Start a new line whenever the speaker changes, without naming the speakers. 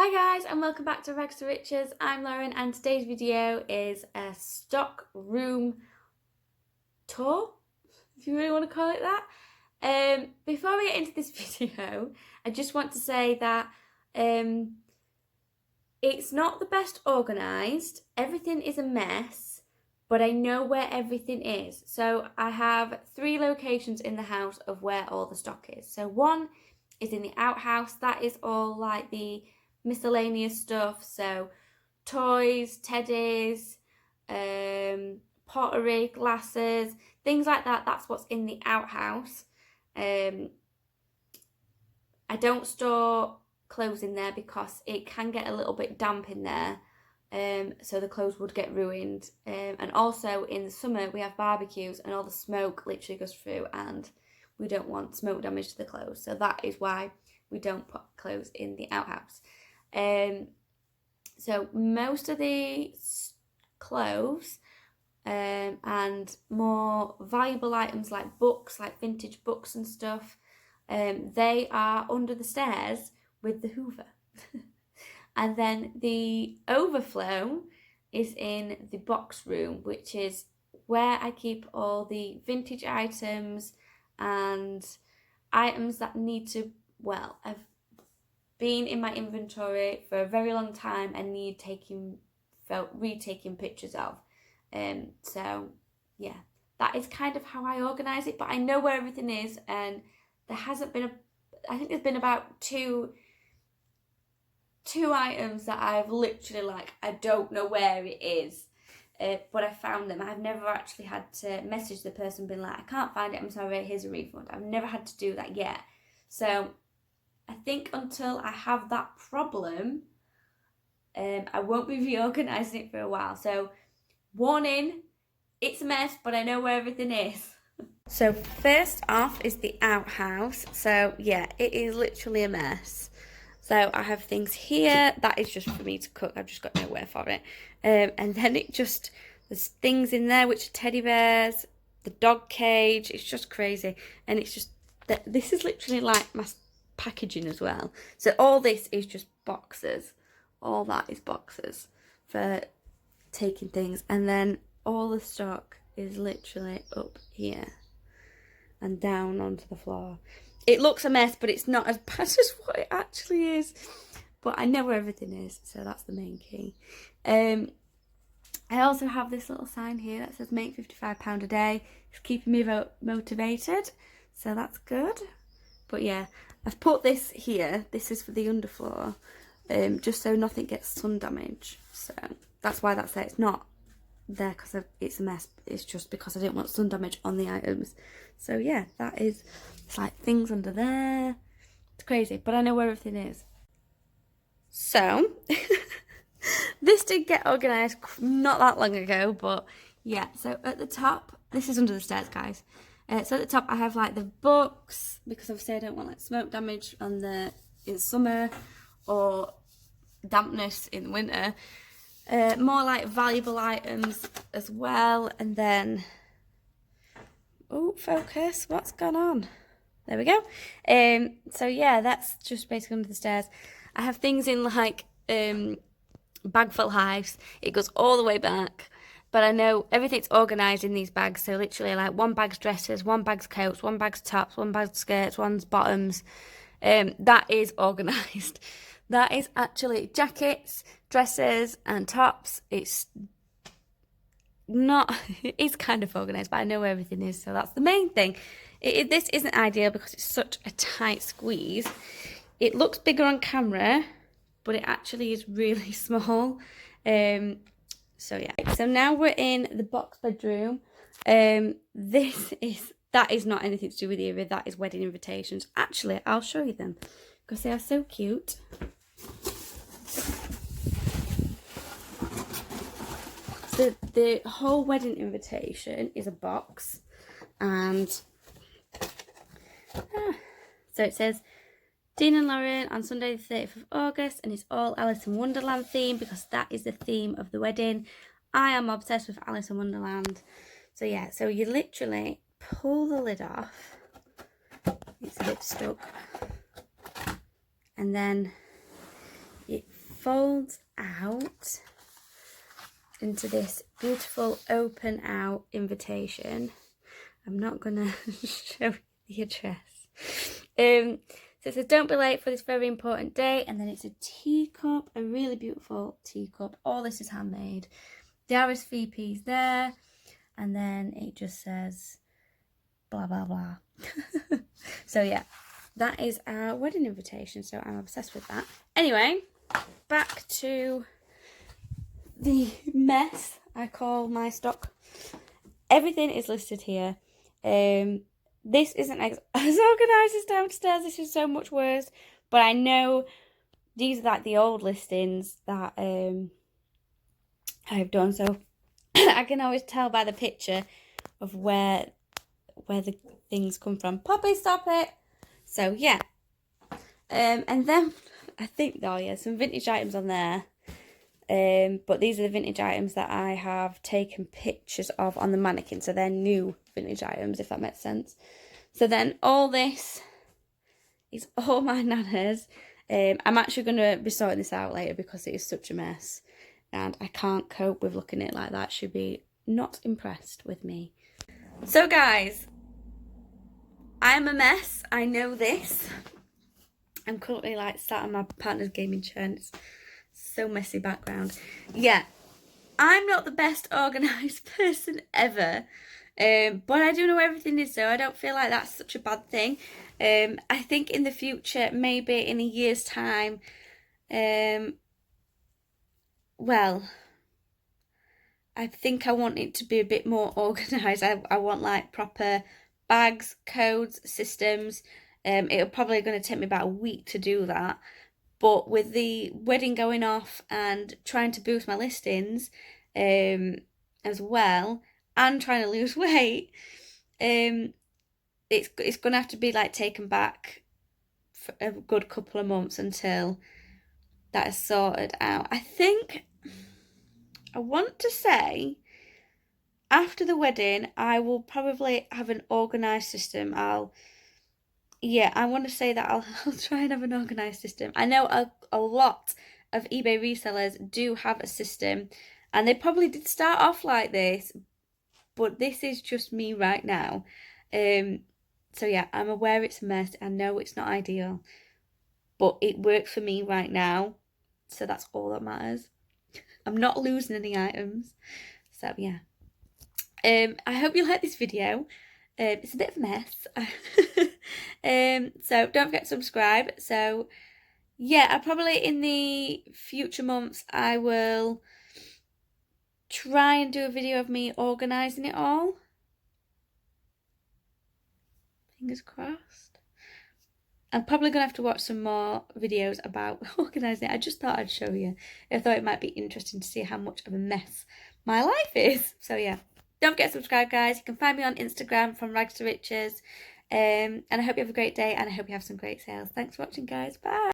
Hi guys and welcome back to Rags to Riches. I'm Lauren and today's video is a stock room tour, if you really want to call it that. Before we get into this video, I just want to say that it's not the best organised. Everything is a mess, but I know where everything is. So I have 3 locations in the house of where all the stock is. So one is in the outhouse. That is all like the miscellaneous stuff, so toys, teddies, pottery, glasses, things like that. That's what's in the outhouse. I don't store clothes in there because it can get a little bit damp in there, so the clothes would get ruined. And also in the summer we have barbecues and all the smoke literally goes through and we don't want smoke damage to the clothes, so that is why we don't put clothes in the outhouse. So most of the clothes and more valuable items like books, like vintage books and stuff, they are under the stairs with the Hoover. And then the overflow is in the box room, which is where I keep all the vintage items and items that need to, well, I've been in my inventory for a very long time and need retaking pictures of. So yeah, that is kind of how I organise it, but I know where everything is, and there hasn't been I think there's been about two items that I've literally I don't know where it is, but I found them. I've never actually had to message the person being like, I can't find it, I'm sorry, here's a refund. I've never had to do that yet. So I think until I have that problem, I won't be reorganising it for a while. So warning, it's a mess, but I know where everything is. So first off is the outhouse. So yeah, it is literally a mess. So I have things here, that is just for me to cook, I've just got nowhere for it. And then there's things in there which are teddy bears, the dog cage, it's just crazy. And it's just, this is literally like my packaging as well. So all this is just boxes. All that is boxes for taking things. And then all the stock is literally up here and down onto the floor. It looks a mess, but it's not as bad as what it actually is. But I know where everything is, so that's the main key. I also have this little sign here that says make £55 a day. It's keeping me motivated, so that's good. But yeah, I've put this here. This is for the underfloor, just so nothing gets sun damage. So that's why that's there. It's not there because it's a mess. It's just because I didn't want sun damage on the items. So yeah, it's like things under there. It's crazy, but I know where everything is. So this did get organised not that long ago, but yeah. So at the top, this is under the stairs, guys. So at the top I have like the books, because obviously I don't want like smoke damage in summer or dampness in the winter. More like valuable items as well, and then focus, what's gone on? There we go. So yeah, that's just basically under the stairs. I have things in like bag full hives. It goes all the way back. But I know everything's organised in these bags. So literally like one bag's dresses, one bag's coats, one bag's tops, one bag's skirts, one's bottoms. That is organised. That is actually jackets, dresses and tops. It's kind of organised, but I know where everything is. So that's the main thing. This isn't ideal because it's such a tight squeeze. It looks bigger on camera, but it actually is really small. So yeah, so now we're in the box bedroom. That is not anything to do with Eva, that is wedding invitations. Actually, I'll show you them because they are so cute. So the whole wedding invitation is a box, and so it says Dean and Lauren on Sunday the 30th of August, and it's all Alice in Wonderland theme because that is the theme of the wedding. I am obsessed with Alice in Wonderland. So yeah, so you literally pull the lid off. It's a bit stuck. And then it folds out into this beautiful open out invitation. I'm not gonna show you the address. So it says, don't be late for this very important day. And then it's a teacup, a really beautiful teacup. All this is handmade. The RSVP's there. And then it just says blah, blah, blah. So yeah, that is our wedding invitation. So I'm obsessed with that. Anyway, back to the mess I call my stock. Everything is listed here. This isn't as organised as downstairs. This is so much worse. But I know these are like the old listings that I've done. So I can always tell by the picture of where the things come from. Poppy, stop it. So yeah. And then I think, oh yeah, some vintage items on there. But these are the vintage items that I have taken pictures of on the mannequin. So they're new vintage items, if that makes sense. So then all this is all my nanas. I'm actually going to be sorting this out later because it is such a mess. And I can't cope with looking at it like that. She'll be not impressed with me. So guys, I'm a mess. I know this. I'm currently like sat on my partner's gaming chair and it's so messy background. Yeah, I'm not the best organised person ever. But I do know everything is, so I don't feel like that's such a bad thing. I think in the future, maybe in a year's time, well, I think I want it to be a bit more organised. I want like proper bags, codes, systems. It'll probably going to take me about a week to do that. But with the wedding going off and trying to boost my listings as well, and trying to lose weight, it's going to have to be like taken back for a good couple of months until that is sorted out. I think, I want to say, after the wedding, I will probably have an organised system. I want to say that I'll try and have an organised system. I know a lot of eBay resellers do have a system, and they probably did start off like this, but this is just me right now. So yeah, I'm aware it's a mess. I know it's not ideal, but it works for me right now. So that's all that matters. I'm not losing any items. So yeah. I hope you like this video. It's a bit of a mess. So don't forget to subscribe. So yeah, I probably in the future months I will try and do a video of me organising it all. Fingers crossed. I'm probably going to have to watch some more videos about organising it. I just thought I'd show you. I thought it might be interesting to see how much of a mess my life is. So yeah, don't forget to subscribe, guys. You can find me on Instagram from Rags to Riches. And I hope you have a great day and I hope you have some great sales. Thanks for watching, guys. Bye.